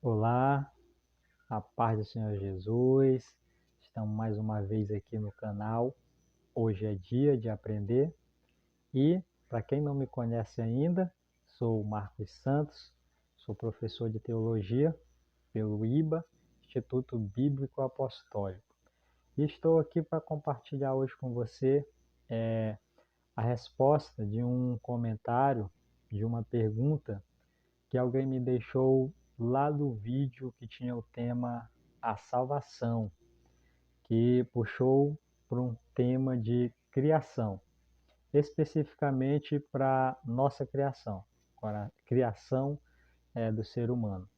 Olá, a paz do Senhor Jesus. Estamos mais uma vez aqui no canal. Hoje é dia de aprender e, para quem não me conhece ainda, sou o Marcos Santos, sou professor de teologia pelo IBA, Instituto Bíblico Apostólico. E estou aqui para compartilhar hoje com você a resposta de um comentário, de uma pergunta que alguém me deixou lá do vídeo que tinha o tema A Salvação, que puxou para um tema de criação, especificamente para nossa criação, para a criação do ser humano.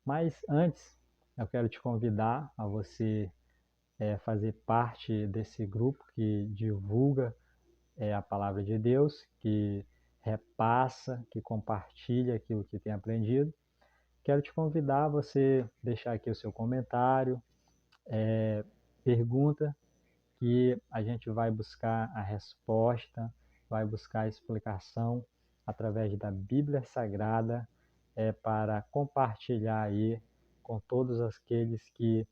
Mas antes, eu quero te convidar a você fazer parte desse grupo que divulga a palavra de Deus, que repassa, que compartilha aquilo que tem aprendido. Quero te convidar a você deixar aqui o seu comentário, pergunta, que a gente vai buscar a resposta, vai buscar a explicação através da Bíblia Sagrada, para compartilhar aí com todos aqueles que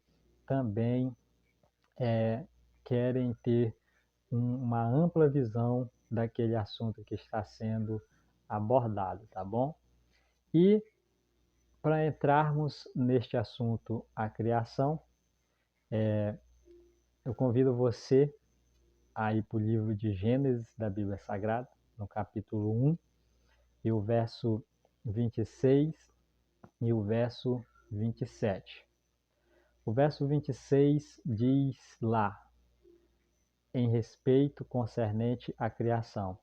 também querem ter uma ampla visão daquele assunto que está sendo abordado, tá bom? E para entrarmos neste assunto, a criação, eu convido você a ir para o livro de Gênesis da Bíblia Sagrada, no capítulo 1, e o verso 26 e o verso 27. O verso 26 diz lá, em respeito concernente à criação: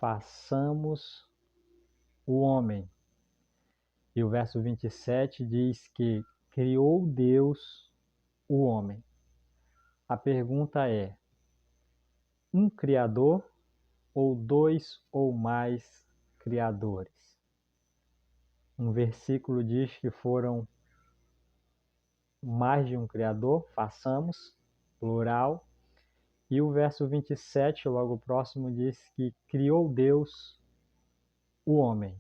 façamos o homem. E o verso 27 diz que criou Deus o homem. A pergunta é: um criador ou dois ou mais criadores? Um versículo diz que foram mais de um criador, façamos, plural. E o verso 27, logo próximo, diz que criou Deus o homem,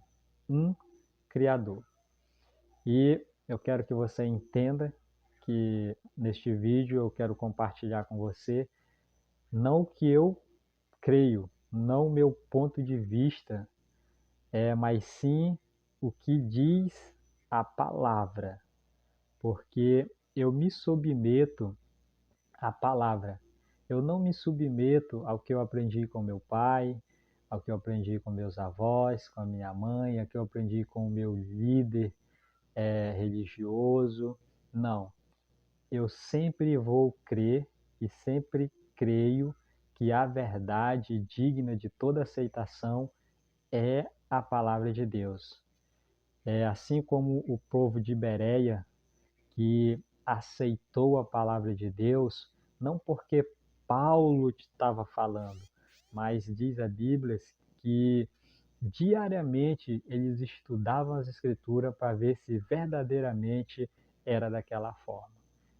um criador. E eu quero que você entenda que neste vídeo eu quero compartilhar com você não o que eu creio, não o meu ponto de vista, mas sim o que diz a palavra, porque eu me submeto à palavra. Eu não me submeto ao que eu aprendi com meu pai, ao que eu aprendi com meus avós, com a minha mãe, ao que eu aprendi com o meu líder religioso. Não. Eu sempre vou crer e sempre creio que a verdade digna de toda aceitação é a palavra de Deus. É assim como o povo de Bereia, que aceitou a palavra de Deus, não porque Paulo estava falando, mas diz a Bíblia que diariamente eles estudavam as Escrituras para ver se verdadeiramente era daquela forma.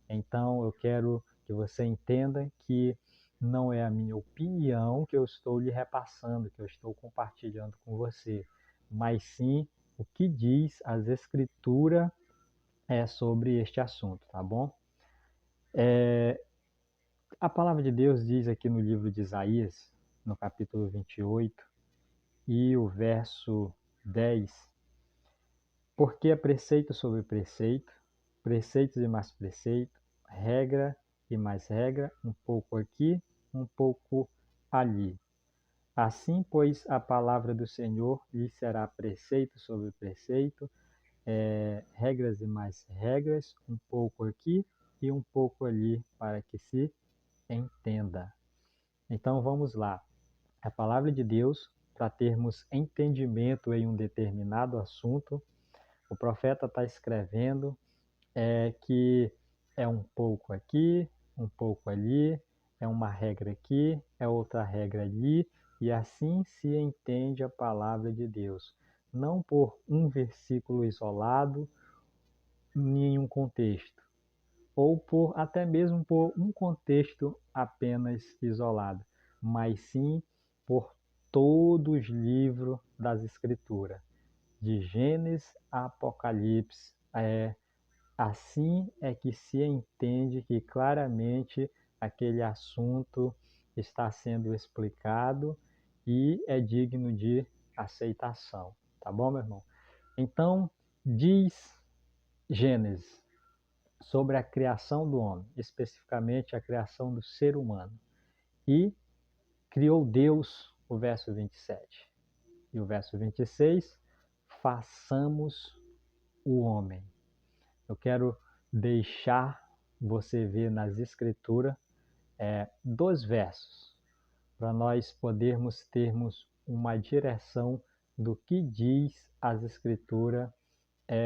Então eu quero que você entenda que não é a minha opinião que eu estou lhe repassando, que eu estou compartilhando com você, mas sim o que diz as Escrituras sobre este assunto, tá bom? A palavra de Deus diz aqui no livro de Isaías, no capítulo 28, e o verso 10: porque é preceito sobre preceito, preceitos e mais preceito, regra e mais regra, um pouco aqui, um pouco ali. Assim, pois, a palavra do Senhor lhe será preceito sobre preceito, regras e mais regras, um pouco aqui e um pouco ali, para que se entenda. Então vamos lá. A palavra de Deus, para termos entendimento em um determinado assunto, o profeta está escrevendo que é um pouco aqui, um pouco ali, é uma regra aqui, é outra regra ali, e assim se entende a palavra de Deus. Não por um versículo isolado, em um contexto, ou por até mesmo por um contexto apenas isolado, mas sim por todos os livros das Escrituras, de Gênesis a Apocalipse, assim é que se entende que claramente aquele assunto está sendo explicado e é digno de aceitação. Tá bom, meu irmão? Então, diz Gênesis sobre a criação do homem, especificamente a criação do ser humano. E criou Deus, o verso 27. E o verso 26, façamos o homem. Eu quero deixar você ver nas escrituras dois versos, para nós podermos termos uma direção do que diz as escrituras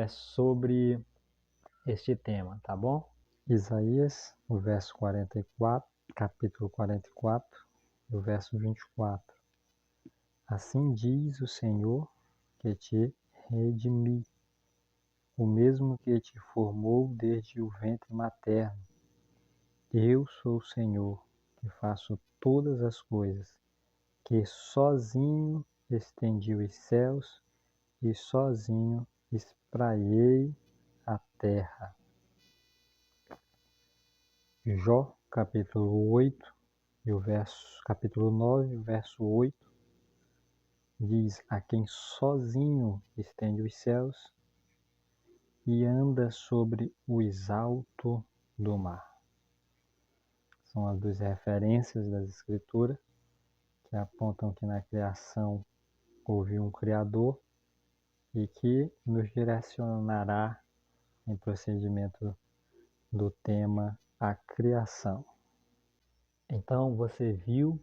sobre este tema, tá bom? Isaías, o verso 44, capítulo 44, o verso 24. Assim diz o Senhor que te redimi, o mesmo que te formou desde o ventre materno. Eu sou o Senhor, que faço todas as coisas, que sozinho estendi os céus e sozinho espraiei a terra. Jó, capítulo 8, capítulo 9, verso 8, diz: a quem sozinho estende os céus e anda sobre os altos do mar. São as duas referências das Escrituras que apontam que na criação houve um Criador e que nos direcionará em procedimento do tema a criação. Então você viu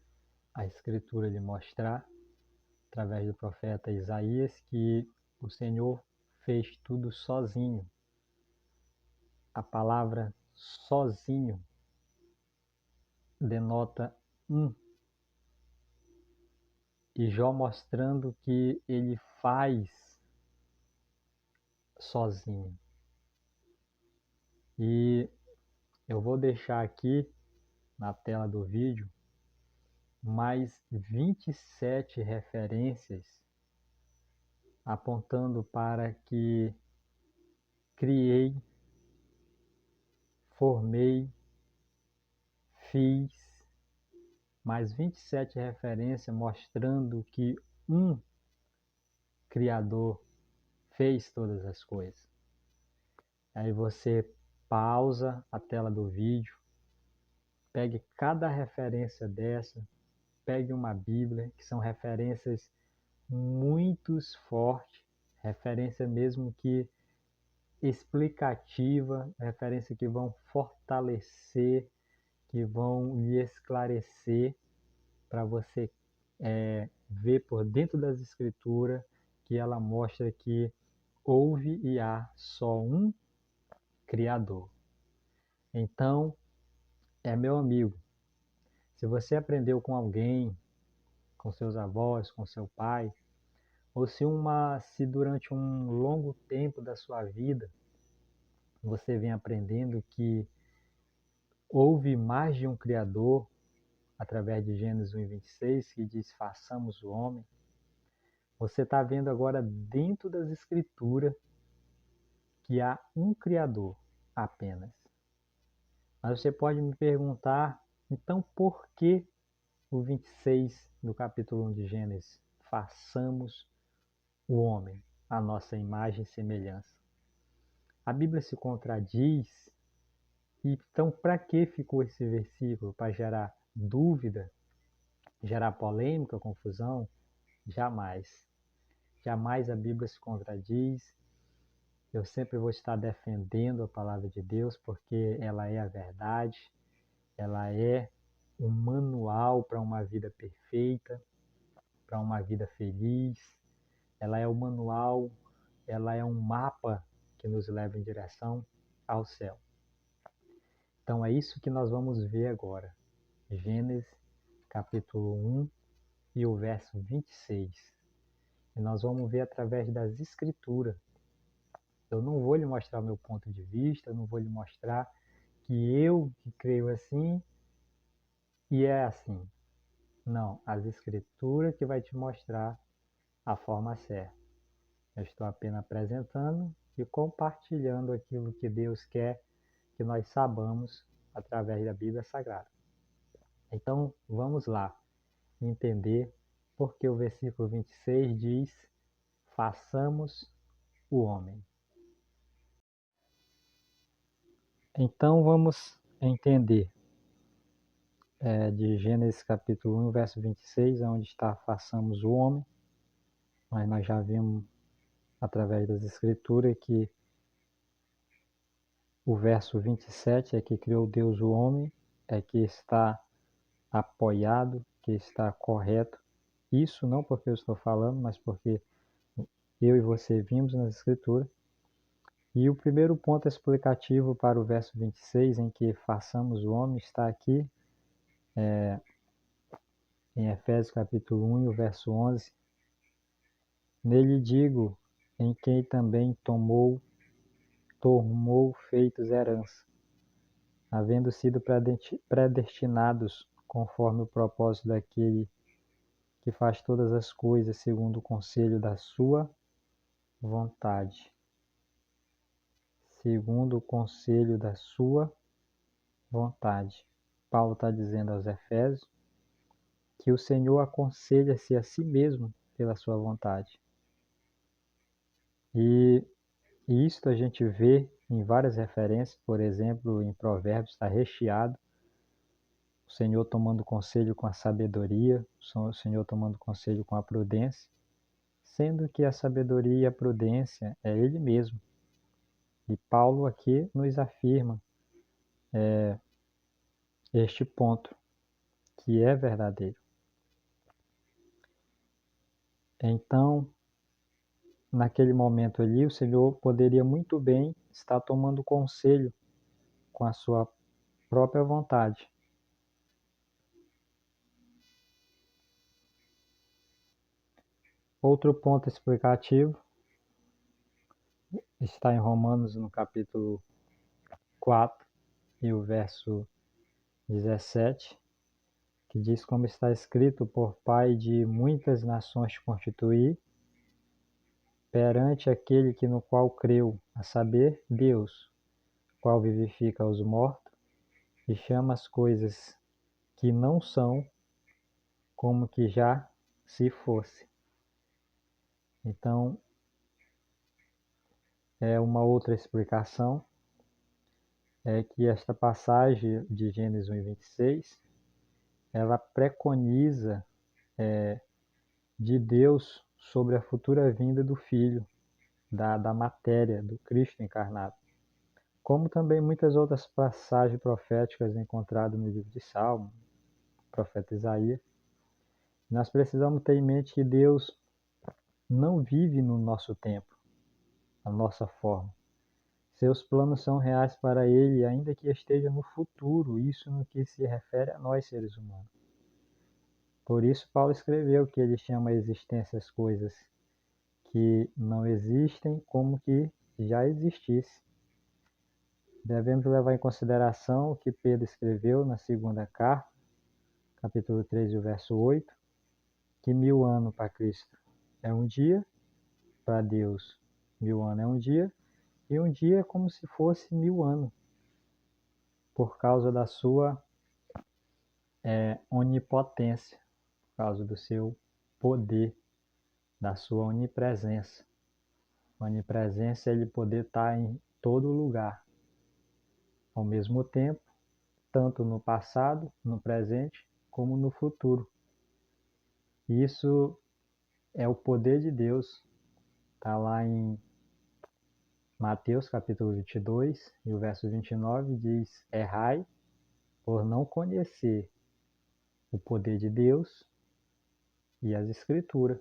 a Escritura lhe mostrar, através do profeta Isaías, que o Senhor fez tudo sozinho. A palavra sozinho denota um. E Jó mostrando que ele faz sozinho. E eu vou deixar aqui na tela do vídeo mais 27 referências apontando para que criei, formei, fiz, mais 27 referências mostrando que um Criador fez todas as coisas. Aí você pausa a tela do vídeo, pegue cada referência dessa, pegue uma Bíblia, que são referências muito fortes, referência mesmo que explicativa, referência que vão fortalecer, que vão lhe esclarecer para você ver por dentro das Escrituras que ela mostra que houve e há só um Criador. Então, meu amigo, se você aprendeu com alguém, com seus avós, com seu pai, ou se durante um longo tempo da sua vida você vem aprendendo que houve mais de um Criador, através de Gênesis 1:26, que diz: façamos o homem, você está vendo agora dentro das Escrituras que há um Criador apenas. Mas você pode me perguntar, então por que o 26 do capítulo 1 de Gênesis? Façamos o homem, a nossa imagem e semelhança. A Bíblia se contradiz, então para que ficou esse versículo? Para gerar dúvida, gerar polêmica, confusão? Jamais. Jamais a Bíblia se contradiz. Eu sempre vou estar defendendo a palavra de Deus, porque ela é a verdade, ela é um manual para uma vida perfeita, para uma vida feliz, ela é o manual, ela é um mapa que nos leva em direção ao céu. Então é isso que nós vamos ver agora. Gênesis capítulo 1 e o verso 26. E nós vamos ver através das Escrituras. Eu não vou lhe mostrar o meu ponto de vista, eu não vou lhe mostrar que eu que creio assim e é assim. Não, as Escrituras que vai te mostrar a forma certa. Eu estou apenas apresentando e compartilhando aquilo que Deus quer que nós saibamos através da Bíblia Sagrada. Então, vamos lá entender porque o versículo 26 diz: façamos o homem. Então, vamos entender de Gênesis capítulo 1, verso 26, onde está façamos o homem. Mas nós já vimos através das Escrituras que o verso 27 é que criou Deus o homem, é que está apoiado, que está correto. Isso não porque eu estou falando, mas porque eu e você vimos nas Escrituras. E o primeiro ponto explicativo para o verso 26, em que façamos o homem, está aqui em Efésios capítulo 1 e o verso 11. Nele digo, em quem também tomou feitos herança, havendo sido predestinados conforme o propósito daquele que faz todas as coisas segundo o conselho da sua vontade. Segundo o conselho da sua vontade. Paulo está dizendo aos Efésios que o Senhor aconselha-se a si mesmo pela sua vontade. E isto a gente vê em várias referências, por exemplo, em Provérbios está recheado, o Senhor tomando conselho com a sabedoria, o Senhor tomando conselho com a prudência, sendo que a sabedoria e a prudência é Ele mesmo. E Paulo aqui nos afirma este ponto, que é verdadeiro. Então, naquele momento ali, o Senhor poderia muito bem estar tomando conselho com a sua própria vontade. Outro ponto explicativo está em Romanos, no capítulo 4 e o verso 17, que diz como está escrito: por Pai de muitas nações te constituí, perante aquele que no qual creu, a saber, Deus, qual vivifica os mortos e chama as coisas que não são como que já se fosse. Então, uma outra explicação é que esta passagem de Gênesis 1 e 26, ela preconiza de Deus sobre a futura vinda do Filho, da matéria, do Cristo encarnado. Como também muitas outras passagens proféticas encontradas no livro de Salmo, profeta Isaías. Nós precisamos ter em mente que Deus não vive no nosso tempo, na nossa forma. Seus planos são reais para Ele, ainda que esteja no futuro, isso no que se refere a nós, seres humanos. Por isso, Paulo escreveu que ele chama a existência as coisas que não existem como que já existissem. Devemos levar em consideração o que Pedro escreveu na segunda carta, capítulo 3, o verso 8, que 1000 anos para Cristo é um dia, para Deus 1000 anos é um dia, e um dia é como se fosse 1000 anos, por causa da sua onipotência, por causa do seu poder, da sua onipresença. A onipresença é ele poder estar em todo lugar, ao mesmo tempo, tanto no passado, no presente, como no futuro. Isso é o poder de Deus. Está lá em Mateus capítulo 22 e o verso 29 diz: errai por não conhecer o poder de Deus e as Escrituras.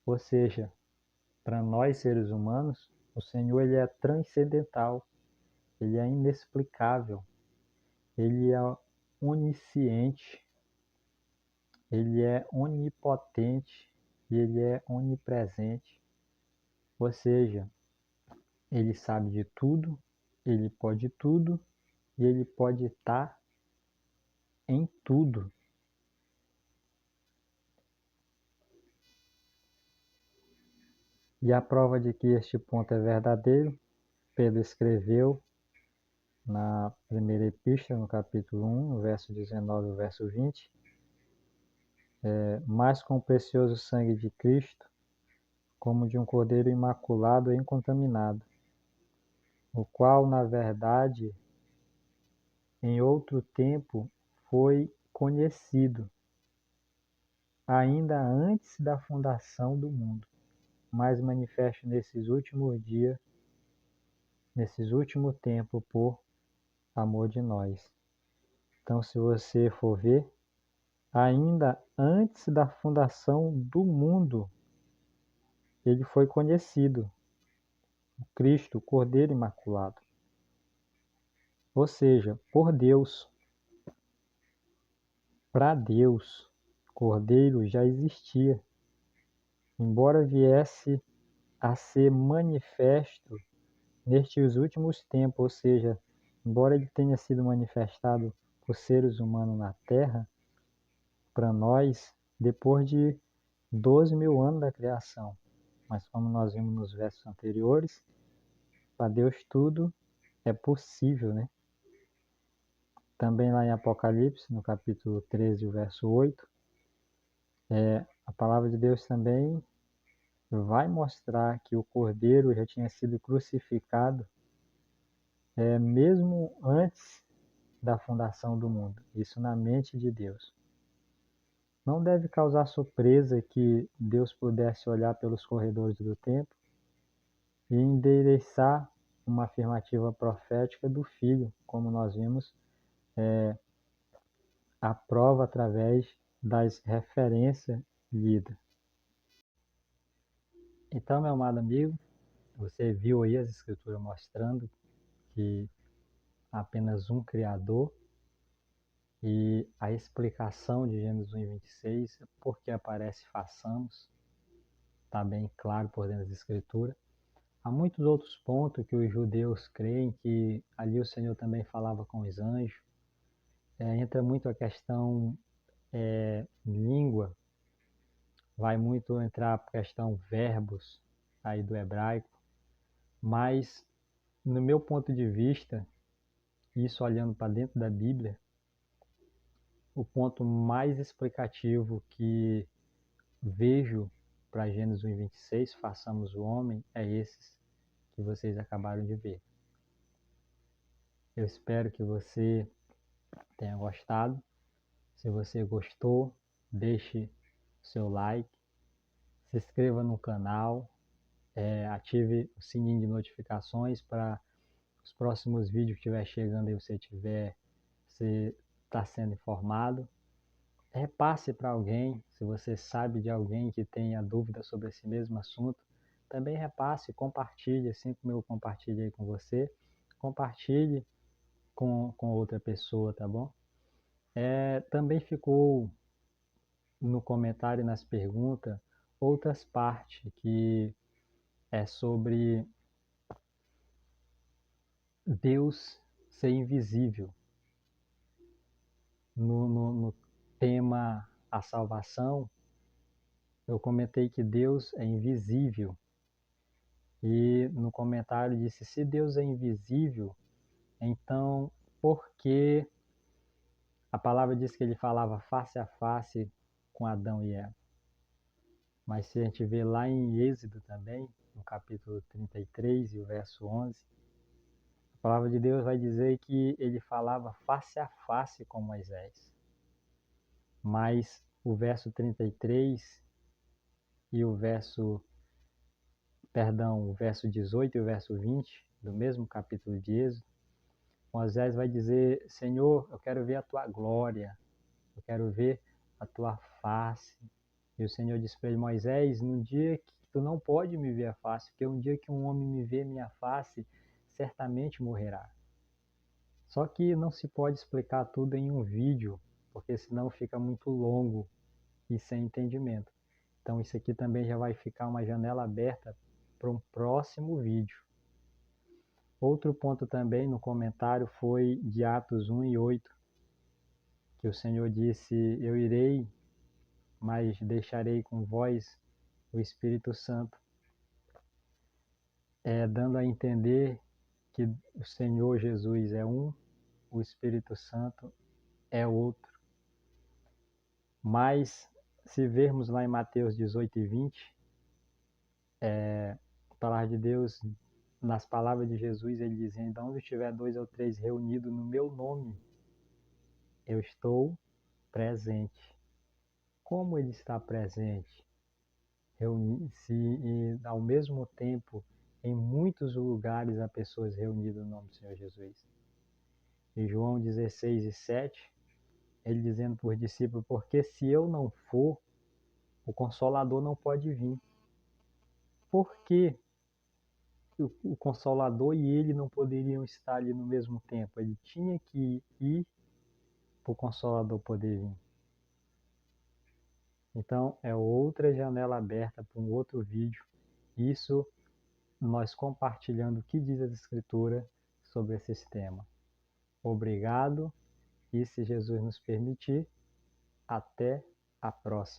Ou seja, para nós seres humanos, o Senhor ele é transcendental, ele é inexplicável, ele é onisciente, ele é onipotente e ele é onipresente. Ou seja, ele sabe de tudo, ele pode tudo e ele pode estar em tudo. E a prova de que este ponto é verdadeiro, Pedro escreveu na primeira epístola, no capítulo 1, no verso 19 e verso 20, mas com o precioso sangue de Cristo, como de um cordeiro imaculado e incontaminado, o qual, na verdade, em outro tempo foi conhecido, ainda antes da fundação do mundo, mas manifesto nesses últimos dias, nesses últimos tempos, por amor de nós. Então, se você for ver, ainda antes da fundação do mundo, ele foi conhecido, o Cristo, o Cordeiro Imaculado. Ou seja, por Deus, para Deus, Cordeiro já existia, embora viesse a ser manifesto nestes últimos tempos, ou seja, embora ele tenha sido manifestado por seres humanos na Terra, para nós, depois de 12.000 anos da criação. Mas como nós vimos nos versos anteriores, para Deus tudo é possível, né? Também lá em Apocalipse, no capítulo 13, o verso 8, a palavra de Deus também vai mostrar que o Cordeiro já tinha sido crucificado mesmo antes da fundação do mundo. Isso na mente de Deus. Não deve causar surpresa que Deus pudesse olhar pelos corredores do tempo e endereçar uma afirmativa profética do Filho, como nós vimos a prova através das referências lidas. Então, meu amado amigo, você viu aí as escrituras mostrando que há apenas um Criador e a explicação de Gênesis 1:26, porque aparece façamos, está bem claro por dentro das escrituras. Há muitos outros pontos que os judeus creem que ali o Senhor também falava com os anjos. Entra muito a questão língua, vai muito entrar a questão verbos aí do hebraico, mas no meu ponto de vista, isso olhando para dentro da Bíblia, o ponto mais explicativo que vejo para Gênesis 1:26, façamos o homem, é esses que vocês acabaram de ver. Eu espero que você tenha gostado. Se você gostou, deixe seu like, se inscreva no canal, ative o sininho de notificações para os próximos vídeos que estiver chegando aí você está sendo informado. Repasse para alguém, se você sabe de alguém que tenha dúvida sobre esse mesmo assunto, também repasse, compartilhe, assim como eu compartilhei com você, compartilhe com outra pessoa, tá bom? Também ficou no comentário e nas perguntas outras partes que é sobre Deus ser invisível. No tema a salvação, eu comentei que Deus é invisível. E no comentário disse, se Deus é invisível, então por que a palavra diz que ele falava face a face com Adão e Eva? Mas se a gente vê lá em Êxodo também, no capítulo 33 e o verso 11, a palavra de Deus vai dizer que ele falava face a face com Moisés. Mas o verso 33 e o verso 18 e o verso 20 do mesmo capítulo de Êxodo, Moisés vai dizer, Senhor, eu quero ver a tua glória, eu quero ver a tua face. E o Senhor disse para ele, Moisés, num dia que tu não pode me ver a face, porque um dia que um homem me vê minha face, certamente morrerá. Só que não se pode explicar tudo em um vídeo, porque senão fica muito longo e sem entendimento. Então isso aqui também já vai ficar uma janela aberta para um próximo vídeo. Outro ponto também no comentário foi de Atos 1:8, que o Senhor disse, eu irei, mas deixarei com vós o Espírito Santo. dando a entender que o Senhor Jesus é um, o Espírito Santo é outro. Mas, se vermos lá em Mateus 18 e 20, a palavra de Deus, nas palavras de Jesus, ele diz: então, onde estiver 2 ou 3 reunidos no meu nome, eu estou presente. Como ele está presente? Se e, ao mesmo tempo, em muitos lugares há pessoas reunidas no nome do Senhor Jesus. Em João 16 e 7, ele dizendo para os discípulos: porque se eu não for, o Consolador não pode vir. Por que o Consolador e ele não poderiam estar ali no mesmo tempo? Ele tinha que ir para o Consolador poder vir. Então, é outra janela aberta para um outro vídeo. Isso nós compartilhando o que diz a Escritura sobre esse tema. Obrigado e, se Jesus nos permitir, até a próxima.